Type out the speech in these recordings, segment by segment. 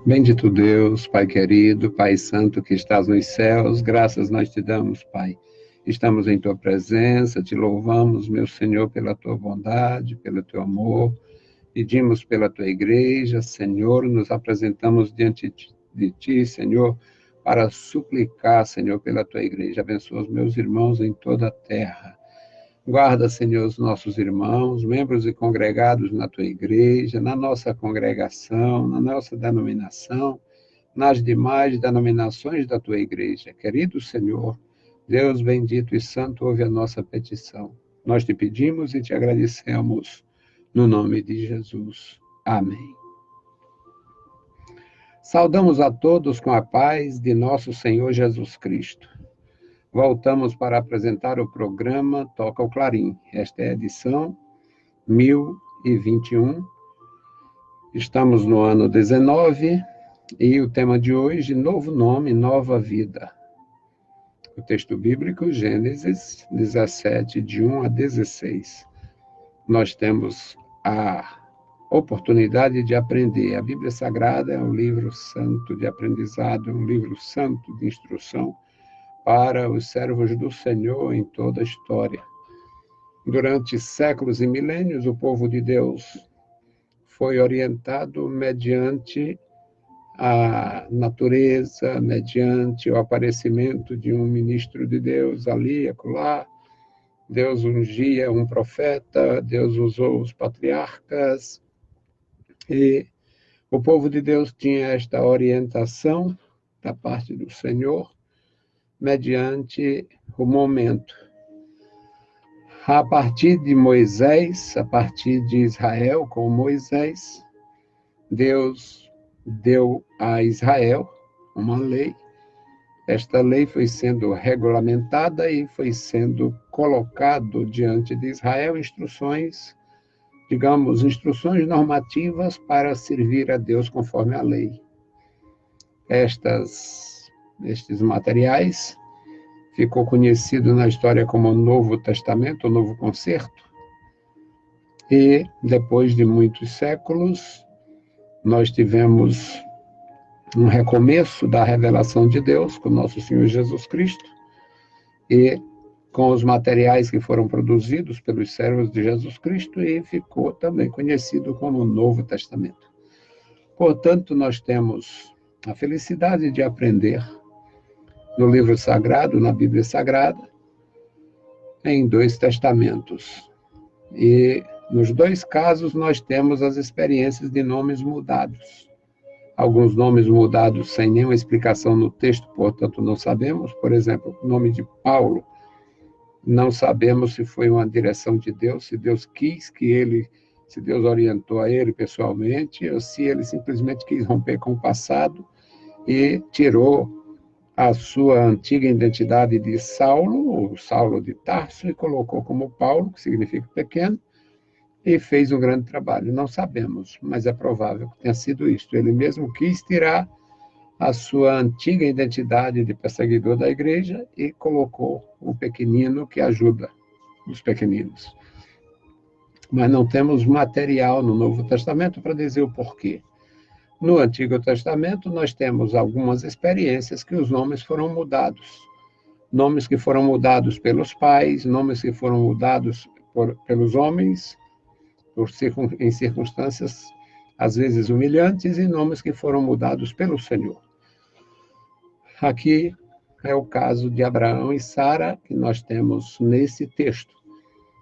Bendito Deus, Pai querido, Pai santo que estás nos céus, graças nós te damos, Pai. Estamos em tua presença, te louvamos, meu Senhor, pela tua bondade, pelo teu amor. Pedimos pela tua igreja, Senhor, nos apresentamos diante de ti, Senhor, para suplicar, Senhor, pela tua igreja. Abençoa os meus irmãos em toda a terra. Guarda, Senhor, os nossos irmãos, membros e congregados na tua igreja, na nossa congregação, na nossa denominação, nas demais denominações da tua igreja. Querido Senhor, Deus bendito e santo, ouve a nossa petição. Nós te pedimos e te agradecemos, no nome de Jesus. Amém. Saudamos a todos com a paz de nosso Senhor Jesus Cristo. Voltamos para apresentar o programa Toca o Clarim. Esta é a edição 1021. Estamos no ano 19 e o tema de hoje, novo nome, nova vida. O texto bíblico, Gênesis 17, de 1 a 16. Nós temos a oportunidade de aprender. A Bíblia Sagrada é um livro santo de aprendizado, um livro santo de instrução para os servos do Senhor em toda a história. Durante séculos e milênios, o povo de Deus foi orientado mediante a natureza, mediante o aparecimento de um ministro de Deus ali, acolá. Deus ungia um profeta, Deus usou os patriarcas, e o povo de Deus tinha esta orientação da parte do Senhor, mediante o momento. A partir de Moisés, a partir de Israel com Moisés, Deus deu a Israel uma lei. Esta lei foi sendo regulamentada e foi sendo colocado diante de Israel instruções, digamos, instruções normativas para servir a Deus conforme a lei. Estes materiais ficou conhecido na história como o Novo Testamento, o Novo Concerto, e depois de muitos séculos, nós tivemos um recomeço da revelação de Deus com nosso Senhor Jesus Cristo, e com os materiais que foram produzidos pelos servos de Jesus Cristo, e ficou também conhecido como o Novo Testamento. Portanto, nós temos a felicidade de aprender no livro sagrado, na Bíblia Sagrada, em 2 testamentos. E nos 2 casos nós temos as experiências de nomes mudados. Alguns nomes mudados sem nenhuma explicação no texto, portanto não sabemos. Por exemplo, o nome de Paulo, não sabemos se foi uma direção de Deus, se Deus quis que ele, se Deus orientou a ele pessoalmente, ou se ele simplesmente quis romper com o passado e tirou a sua antiga identidade de Saulo, ou Saulo de Tarso, e colocou como Paulo, que significa pequeno, e fez um grande trabalho. Não sabemos, mas é provável que tenha sido isto. Ele mesmo quis tirar a sua antiga identidade de perseguidor da igreja e colocou o pequenino que ajuda os pequeninos. Mas não temos material no Novo Testamento para dizer o porquê. No Antigo Testamento, nós temos algumas experiências que os nomes foram mudados. Nomes que foram mudados pelos pais, nomes que foram mudados pelos homens, em circunstâncias, às vezes, humilhantes, e nomes que foram mudados pelo Senhor. Aqui é o caso de Abraão e Sara, que nós temos nesse texto.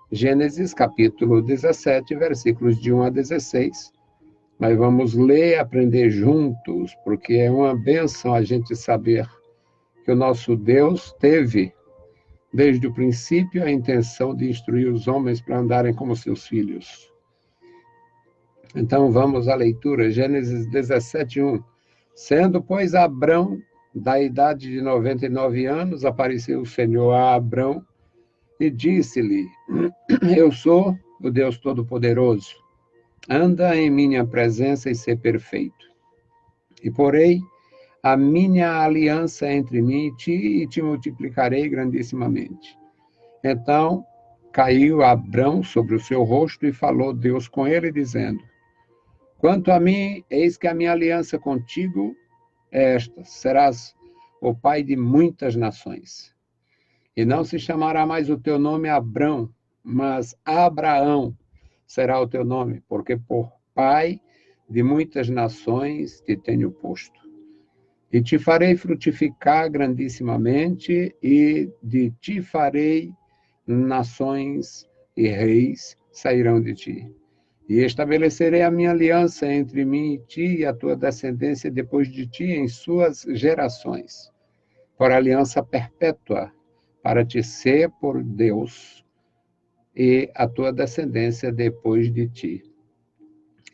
Gênesis, capítulo 17, versículos de 1 a 16. Mas vamos ler e aprender juntos, porque é uma bênção a gente saber que o nosso Deus teve, desde o princípio, a intenção de instruir os homens para andarem como seus filhos. Então vamos à leitura, Gênesis 17, 1. Sendo, pois, Abrão, da idade de 99 anos, apareceu o Senhor a Abrão e disse-lhe: Eu sou o Deus Todo-Poderoso. Anda em minha presença e ser perfeito. E porei a minha aliança entre mim e ti, e te multiplicarei grandissimamente. Então caiu Abrão sobre o seu rosto e falou Deus com ele, dizendo: Quanto a mim, eis que a minha aliança contigo é esta: serás o pai de muitas nações. E não se chamará mais o teu nome Abrão, mas Abraão será o teu nome, porque por pai de muitas nações te tenho posto. E te farei frutificar grandissimamente, e de ti farei nações e reis sairão de ti. E estabelecerei a minha aliança entre mim e ti e a tua descendência depois de ti em suas gerações, por aliança perpétua, para te ser por Deus e a tua descendência depois de ti.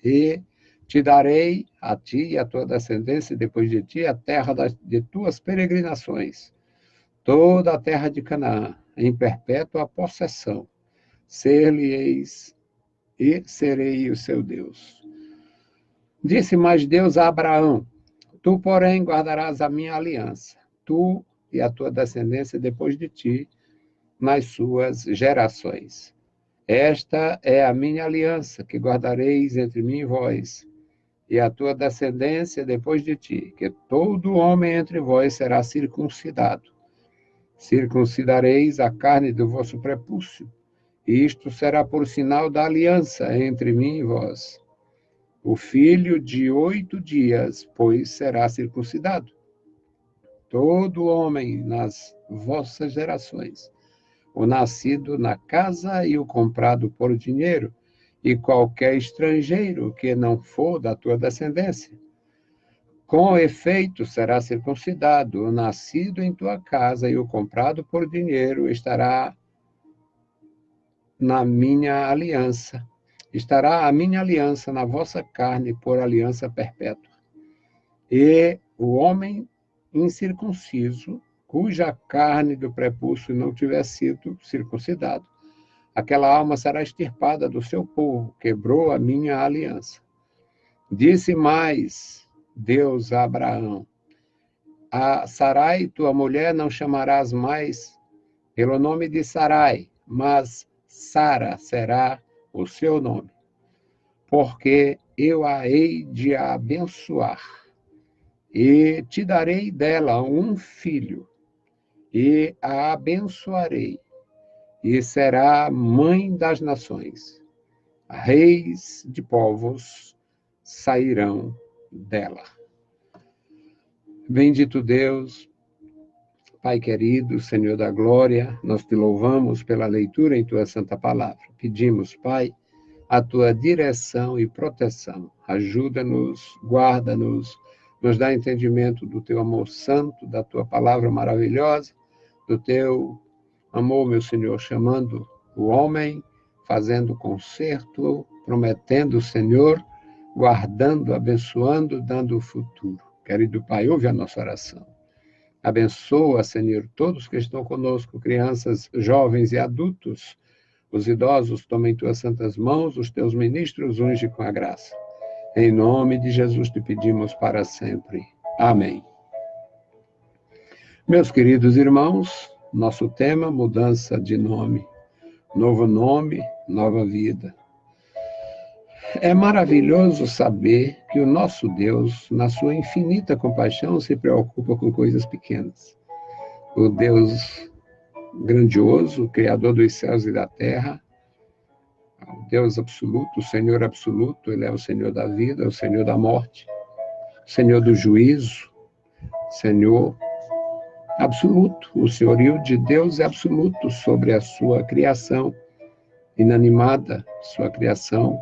E te darei a ti e a tua descendência depois de ti a terra de tuas peregrinações, toda a terra de Canaã, em perpétua possessão. Ser-lhe-eis e serei o seu Deus. Disse mais Deus a Abraão: tu, porém, guardarás a minha aliança, tu e a tua descendência depois de ti, nas suas gerações. Esta é a minha aliança que guardareis entre mim e vós, e a tua descendência depois de ti, que todo homem entre vós será circuncidado. Circuncidareis a carne do vosso prepúcio, e isto será por sinal da aliança entre mim e vós. O filho de 8 dias, pois, será circuncidado. Todo homem nas vossas gerações, o nascido na casa e o comprado por dinheiro, e qualquer estrangeiro que não for da tua descendência. Com efeito será circuncidado, o nascido em tua casa e o comprado por dinheiro estará na minha aliança. Estará a minha aliança na vossa carne por aliança perpétua. E o homem incircunciso, cuja carne do prepúcio não tiver sido circuncidado, aquela alma será extirpada do seu povo, quebrou a minha aliança. Disse mais Deus a Abraão: a Sarai, tua mulher, não chamarás mais pelo nome de Sarai, mas Sara será o seu nome, porque eu a hei de abençoar, e te darei dela um filho, e a abençoarei, e será mãe das nações. Reis de povos sairão dela. Bendito Deus, Pai querido, Senhor da glória, nós te louvamos pela leitura em tua santa palavra. Pedimos, Pai, a tua direção e proteção. Ajuda-nos, guarda-nos, nos dá entendimento do teu amor santo, da tua palavra maravilhosa, do teu amor, meu Senhor, chamando o homem, fazendo concerto, prometendo o Senhor, guardando, abençoando, dando o futuro. Querido Pai, ouve a nossa oração. Abençoa, Senhor, todos que estão conosco, crianças, jovens e adultos. Os idosos, toma em tuas santas mãos, os teus ministros unge com a graça. Em nome de Jesus te pedimos para sempre. Amém. Meus queridos irmãos, nosso tema, mudança de nome. Novo nome, nova vida. É maravilhoso saber que o nosso Deus, na sua infinita compaixão, se preocupa com coisas pequenas. O Deus grandioso, Criador dos céus e da terra, o Deus absoluto, o Senhor absoluto, Ele é o Senhor da vida, o Senhor da morte, o Senhor do juízo, Senhor absoluto. O senhorio de Deus é absoluto sobre a sua criação inanimada, sua criação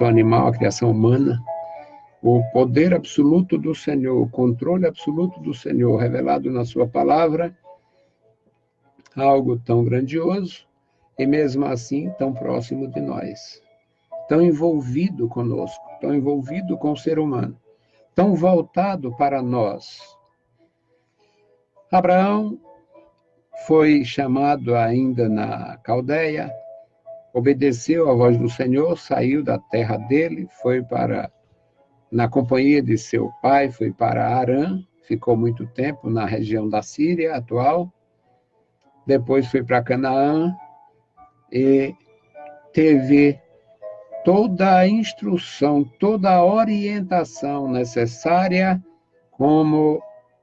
animal, a criação humana. O poder absoluto do Senhor, o controle absoluto do Senhor, revelado na sua palavra, algo tão grandioso e mesmo assim tão próximo de nós, tão envolvido conosco, tão envolvido com o ser humano, tão voltado para nós. Abraão foi chamado ainda na Caldeia, obedeceu à voz do Senhor, saiu da terra dele, foi na companhia de seu pai, foi para Harã, ficou muito tempo na região da Síria atual, depois foi para Canaã e teve toda a instrução, toda a orientação necessária como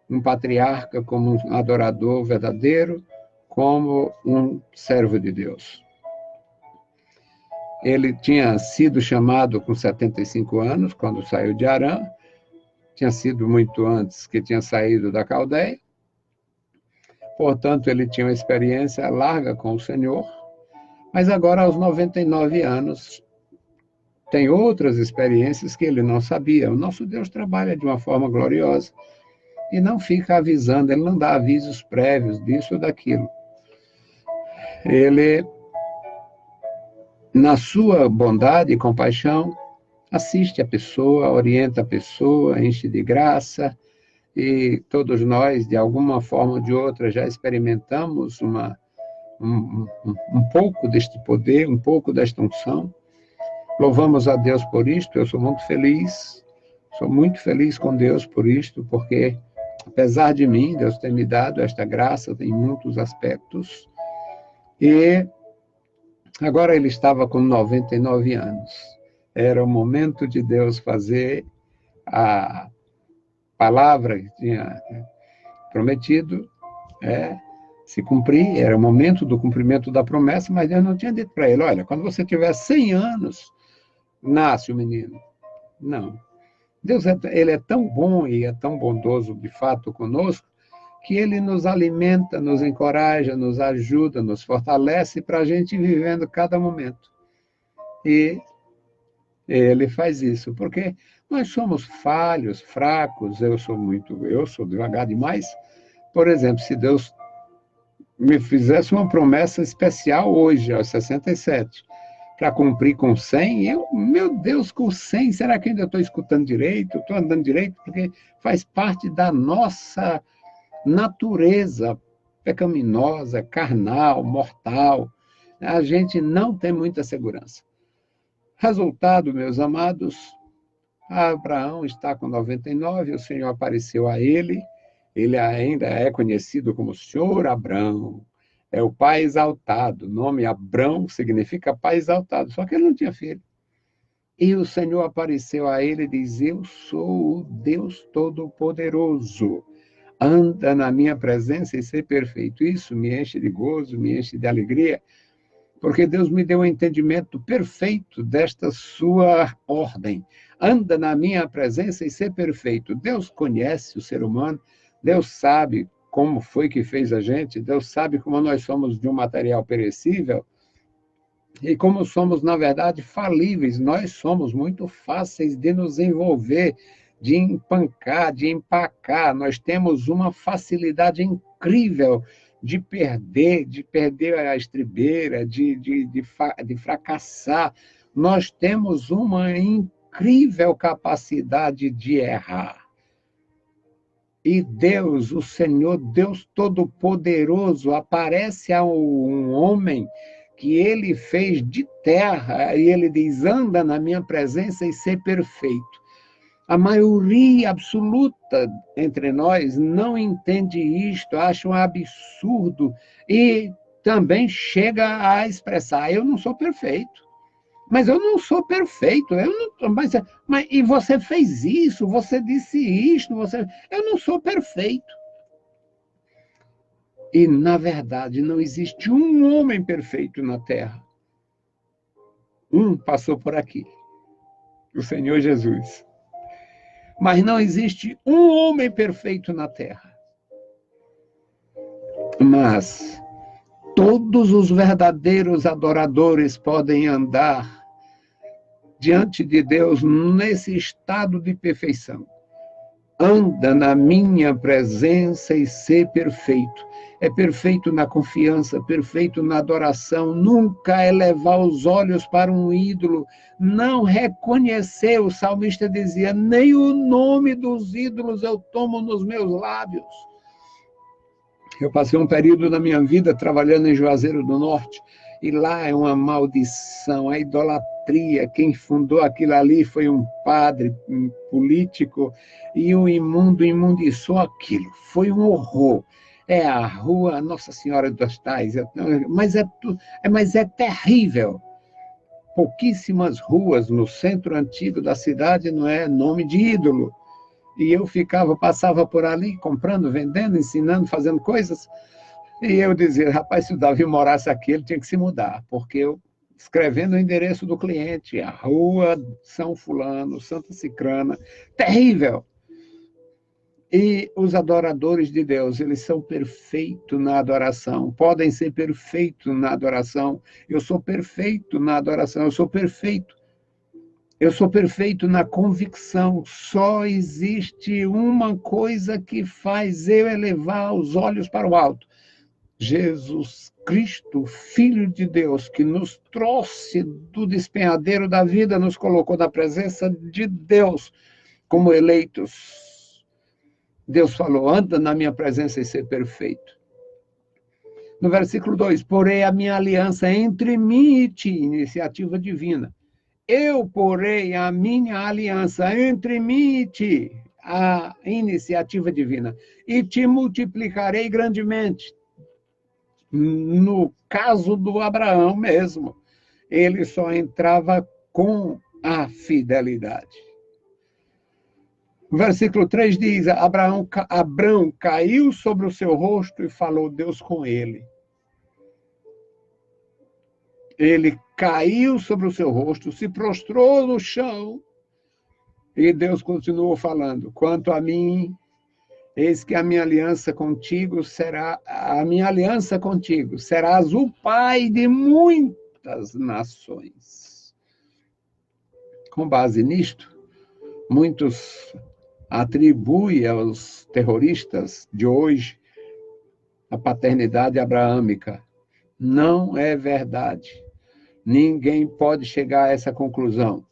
um patriarca, como um adorador verdadeiro, como um servo de Deus. Ele tinha sido chamado com 75 anos, quando saiu de Harã, tinha sido muito antes que tinha saído da Caldeia, portanto, ele tinha uma experiência larga com o Senhor, mas agora, aos 99 anos, tem outras experiências que ele não sabia. O nosso Deus trabalha de uma forma gloriosa e não fica avisando, ele não dá avisos prévios disso ou daquilo. Ele, na sua bondade e compaixão, assiste a pessoa, orienta a pessoa, enche de graça, e todos nós, de alguma forma ou de outra, já experimentamos um pouco deste poder, um pouco desta unção. Louvamos a Deus por isto, eu sou muito feliz com Deus por isto, porque, apesar de mim, Deus tem me dado esta graça em muitos aspectos, e agora ele estava com 99 anos. Era o momento de Deus fazer a palavra que tinha prometido se cumprir, era o momento do cumprimento da promessa, mas Deus não tinha dito para ele, olha, quando você tiver 100 anos, nasce o menino. Não. Deus, ele é tão bom e é tão bondoso, de fato, conosco, que ele nos alimenta, nos encoraja, nos ajuda, nos fortalece para a gente ir vivendo cada momento. E ele faz isso, porque nós somos falhos, fracos, eu sou devagar demais. Por exemplo, se Deus me fizesse uma promessa especial hoje, aos 67, para cumprir com 100, meu Deus, com 100, será que ainda estou escutando direito? Estou andando direito? Porque faz parte da nossa natureza pecaminosa, carnal, mortal. A gente não tem muita segurança. Resultado, meus amados, Abraão está com 99, o Senhor apareceu a ele ainda é conhecido como Senhor Abrão, é o pai exaltado, o nome Abrão significa pai exaltado, só que ele não tinha filho. E o Senhor apareceu a ele e diz, eu sou o Deus Todo-Poderoso, anda na minha presença e ser perfeito. Isso me enche de gozo, me enche de alegria, porque Deus me deu um entendimento perfeito desta sua ordem. Anda na minha presença e ser perfeito. Deus conhece o ser humano, Deus sabe como foi que fez a gente, Deus sabe como nós somos de um material perecível e como somos, na verdade, falíveis. Nós somos muito fáceis de nos envolver, de empancar, de empacar. Nós temos uma facilidade incrível de perder a estribeira, de fracassar. Nós temos uma incrível capacidade de errar. E Deus, o Senhor, Deus Todo-Poderoso, aparece a um homem que ele fez de terra, e ele diz, anda na minha presença e ser perfeito. A maioria absoluta entre nós não entende isto, acha um absurdo e também chega a expressar, eu não sou perfeito. Mas eu não sou perfeito, e você fez isso, você disse isto, eu não sou perfeito. E, na verdade, não existe um homem perfeito na Terra. Um passou por aqui, o Senhor Jesus. Mas não existe um homem perfeito na Terra. Mas todos os verdadeiros adoradores podem andar diante de Deus nesse estado de perfeição. Anda na minha presença e ser perfeito. É perfeito na confiança, perfeito na adoração, nunca elevar os olhos para um ídolo, não reconhecer, o salmista dizia, nem o nome dos ídolos eu tomo nos meus lábios. Eu passei um período da minha vida trabalhando em Juazeiro do Norte, e lá é uma maldição, a idolatria. Quem fundou aquilo ali foi um padre, um político, e o imundo imundiçou aquilo. Foi um horror. É a rua Nossa Senhora das Tais, mas é terrível. pouquíssimas ruas no centro antigo da cidade, não é nome de ídolo. E eu passava por ali, comprando, vendendo, ensinando, fazendo coisas. E eu dizia, rapaz, se o Davi morasse aqui, ele tinha que se mudar, porque eu, escrevendo o endereço do cliente, a rua São Fulano, Santa Cicrana, terrível. E os adoradores de Deus, eles são perfeitos na adoração, podem ser perfeitos na adoração. Eu sou perfeito na adoração, eu sou perfeito. Eu sou perfeito na convicção. Só existe uma coisa que faz eu elevar os olhos para o alto. Jesus Cristo, Filho de Deus, que nos trouxe do despenhadeiro da vida, nos colocou na presença de Deus como eleitos. Deus falou, anda na minha presença e ser perfeito. No versículo 2, porém a minha aliança entre mim e ti, iniciativa divina. Eu porei a minha aliança entre mim e ti, a iniciativa divina, e te multiplicarei grandemente. No caso do Abraão mesmo, ele só entrava com a fidelidade. O versículo 3 diz, Abraão caiu sobre o seu rosto e falou Deus com ele. Ele caiu sobre o seu rosto, se prostrou no chão e Deus continuou falando, quanto a mim, eis que a minha aliança contigo será, serás o pai de muitas nações. Com base nisto, muitos atribuem aos terroristas de hoje a paternidade abraâmica. Não é verdade. Ninguém pode chegar a essa conclusão.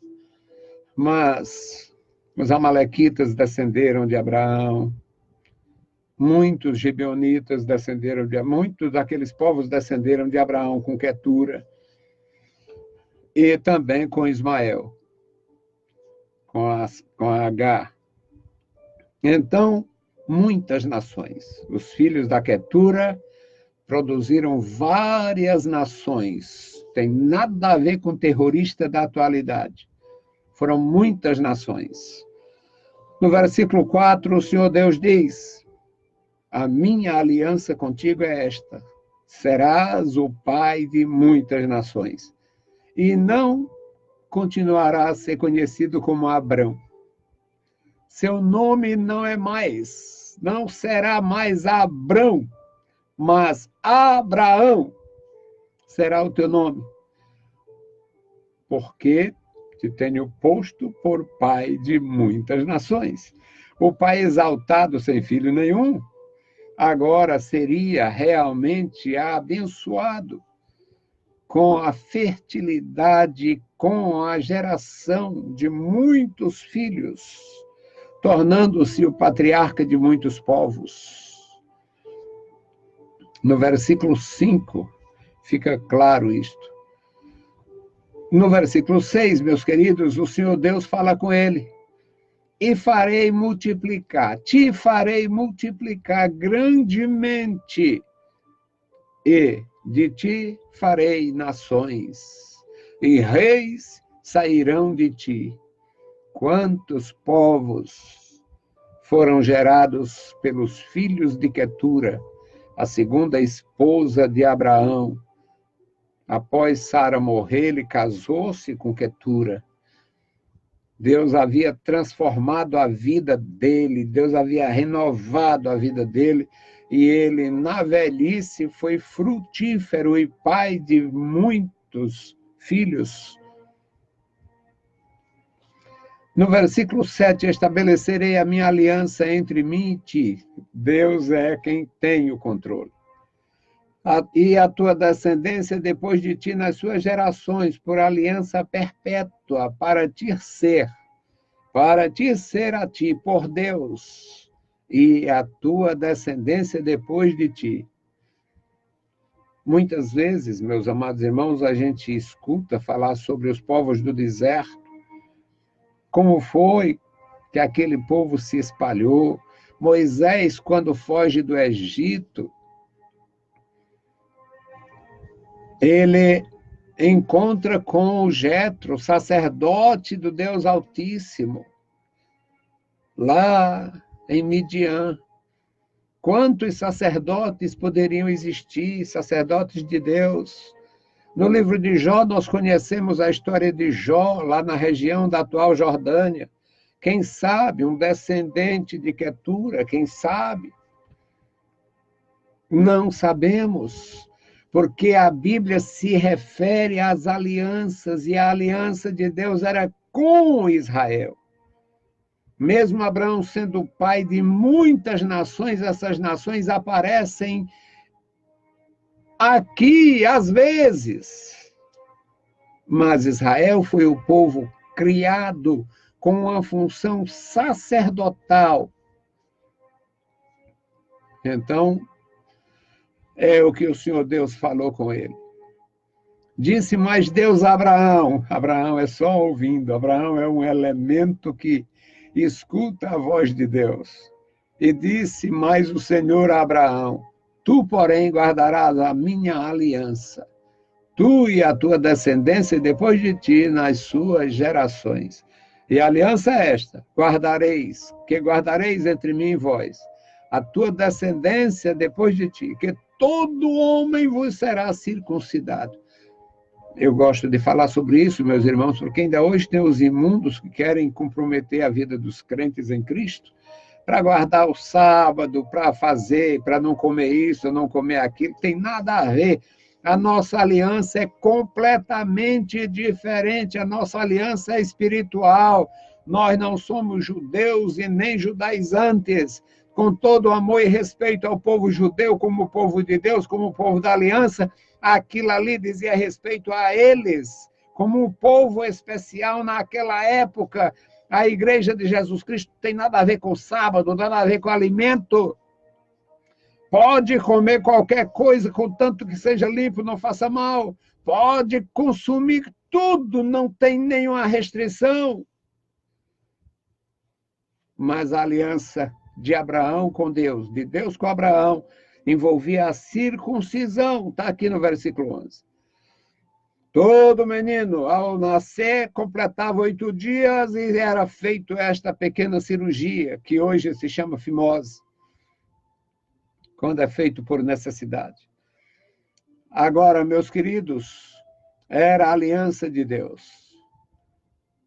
Mas os amalequitas descenderam de Abraão, muitos gibeonitas descenderam muitos daqueles povos descenderam de Abraão com Quetura e também com Ismael, com Agar. Então, muitas nações, os filhos da Quetura produziram várias nações. Tem nada a ver com terrorista da atualidade. Foram muitas nações. No versículo 4, o Senhor Deus diz, a minha aliança contigo é esta, serás o pai de muitas nações, e não continuará a ser conhecido como Abrão. Seu nome não será mais Abrão, mas Abraão será o teu nome, porque te tenho posto por pai de muitas nações. O pai exaltado sem filho nenhum, agora seria realmente abençoado com a fertilidade, com a geração de muitos filhos, tornando-se o patriarca de muitos povos. No versículo 5, fica claro isto. No versículo 6, meus queridos, o Senhor Deus fala com ele. E te farei multiplicar grandemente, e de ti farei nações, e reis sairão de ti. Quantos povos foram gerados pelos filhos de Quetura, a segunda esposa de Abraão. Após Sara morrer, ele casou-se com Quetura. Deus havia transformado a vida dele, Deus havia renovado a vida dele, e ele, na velhice, foi frutífero e pai de muitos filhos. No versículo 7, estabelecerei a minha aliança entre mim e ti. Deus é quem tem o controle. E a tua descendência depois de ti nas suas gerações, por aliança perpétua, para te ser a ti, por Deus, e a tua descendência depois de ti. Muitas vezes, meus amados irmãos, a gente escuta falar sobre os povos do deserto, como foi que aquele povo se espalhou. Moisés, quando foge do Egito, ele encontra com Jetro, sacerdote do Deus Altíssimo, lá em Midian. Quantos sacerdotes poderiam existir, sacerdotes de Deus? No livro de Jó, nós conhecemos a história de Jó, lá na região da atual Jordânia. Quem sabe, um descendente de Quetura, quem sabe? Não sabemos, porque a Bíblia se refere às alianças, e a aliança de Deus era com Israel. Mesmo Abraão sendo o pai de muitas nações, essas nações aparecem aqui, às vezes. Mas Israel foi o povo criado com uma função sacerdotal. Então, é o que o Senhor Deus falou com ele. Disse mais Deus a Abraão. Abraão é só ouvindo. Abraão é um elemento que escuta a voz de Deus. E disse mais o Senhor a Abraão: tu, porém, guardarás a minha aliança, tu e a tua descendência depois de ti nas suas gerações. E a aliança é esta: guardareis, que guardareis entre mim e vós, a tua descendência depois de ti, que todo homem vos será circuncidado. Eu gosto de falar sobre isso, meus irmãos, porque ainda hoje tem os imundos que querem comprometer a vida dos crentes em Cristo para guardar o sábado, para fazer, para não comer isso, não comer aquilo. Tem nada a ver. A nossa aliança é completamente diferente. A nossa aliança é espiritual. Nós não somos judeus e nem judaizantes. Com todo o amor e respeito ao povo judeu, como povo de Deus, como povo da aliança, aquilo ali dizia respeito a eles, como um povo especial naquela época. A igreja de Jesus Cristo não tem nada a ver com sábado, nada a ver com alimento. Pode comer qualquer coisa, contanto que seja limpo, não faça mal. Pode consumir tudo, não tem nenhuma restrição. Mas a aliança de Abraão com Deus, de Deus com Abraão, envolvia a circuncisão, está aqui no versículo 11. Todo menino, ao nascer, completava 8 dias e era feito esta pequena cirurgia, que hoje se chama fimose, quando é feito por necessidade. Agora, meus queridos, era a aliança de Deus.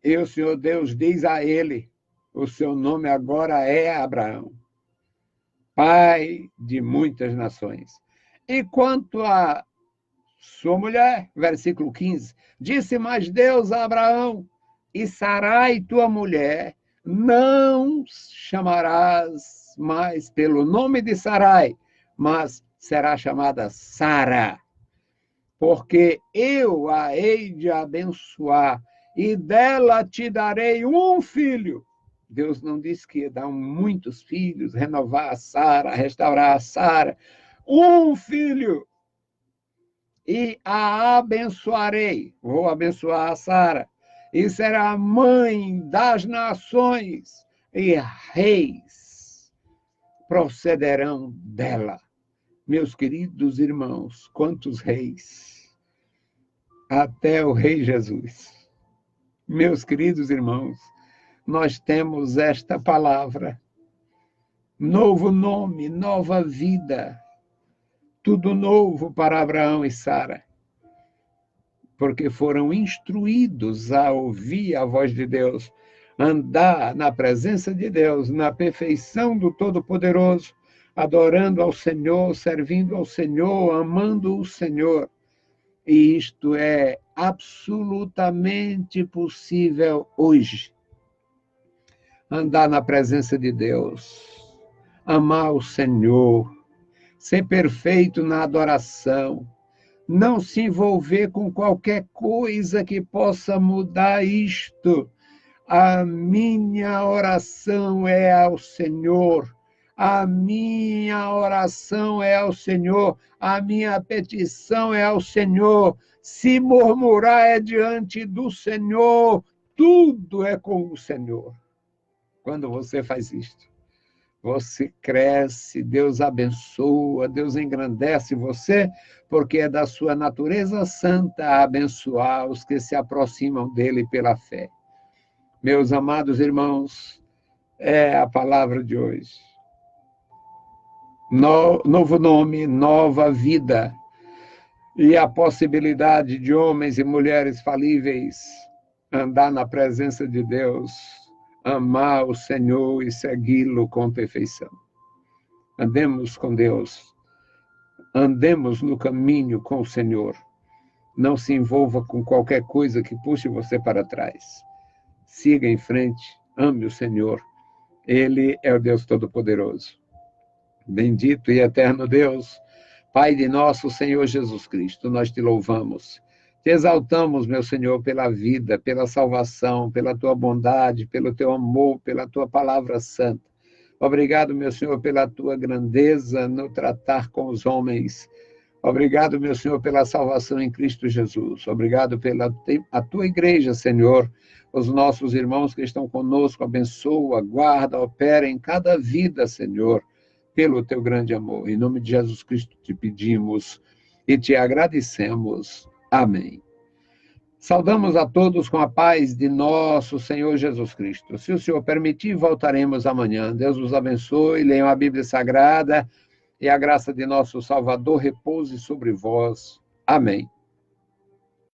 E o Senhor Deus diz a ele, o seu nome agora é Abraão, pai de muitas nações. E quanto a sua mulher, versículo 15, disse mais Deus a Abraão: e Sarai, tua mulher, não chamarás mais pelo nome de Sarai, mas será chamada Sara, porque eu a hei de abençoar, e dela te darei um filho. Deus não disse que ia dar muitos filhos, renovar a Sara, restaurar a Sara. Um filho. E a abençoarei. Vou abençoar a Sara. E será a mãe das nações. E reis procederão dela. Meus queridos irmãos, quantos reis? Até o rei Jesus. Meus queridos irmãos, nós temos esta palavra, novo nome, nova vida, tudo novo para Abraão e Sara, porque foram instruídos a ouvir a voz de Deus, andar na presença de Deus, na perfeição do Todo-Poderoso, adorando ao Senhor, servindo ao Senhor, amando o Senhor. E isto é absolutamente possível hoje. Andar na presença de Deus, amar o Senhor, ser perfeito na adoração, não se envolver com qualquer coisa que possa mudar isto. A minha oração é ao Senhor, a minha oração é ao Senhor, a minha petição é ao Senhor. Se murmurar é diante do Senhor, tudo é com o Senhor. Quando você faz isto, Você cresce, Deus abençoa, Deus engrandece você, porque é da sua natureza santa abençoar os que se aproximam dele pela fé. Meus amados irmãos, é a palavra de hoje. Novo nome, nova vida. E a possibilidade de homens e mulheres falíveis andar na presença de Deus, amar o Senhor e segui-lo com perfeição. Andemos com Deus, andemos no caminho com o Senhor. Não se envolva com qualquer coisa que puxe você para trás. Siga em frente, ame o Senhor. Ele é o Deus Todo-Poderoso. Bendito e eterno Deus, Pai de nosso Senhor Jesus Cristo, nós te louvamos. Te exaltamos, meu Senhor, pela vida, pela salvação, pela tua bondade, pelo teu amor, pela tua palavra santa. Obrigado, meu Senhor, pela tua grandeza no tratar com os homens. Obrigado, meu Senhor, pela salvação em Cristo Jesus. Obrigado pela a tua igreja, Senhor. Os nossos irmãos que estão conosco, abençoa, guarda, opera em cada vida, Senhor, pelo teu grande amor. Em nome de Jesus Cristo te pedimos e te agradecemos. Amém. Saudamos a todos com a paz de nosso Senhor Jesus Cristo. Se o Senhor permitir, voltaremos amanhã. Deus os abençoe, leiam a Bíblia Sagrada e a graça de nosso Salvador repouse sobre vós. Amém.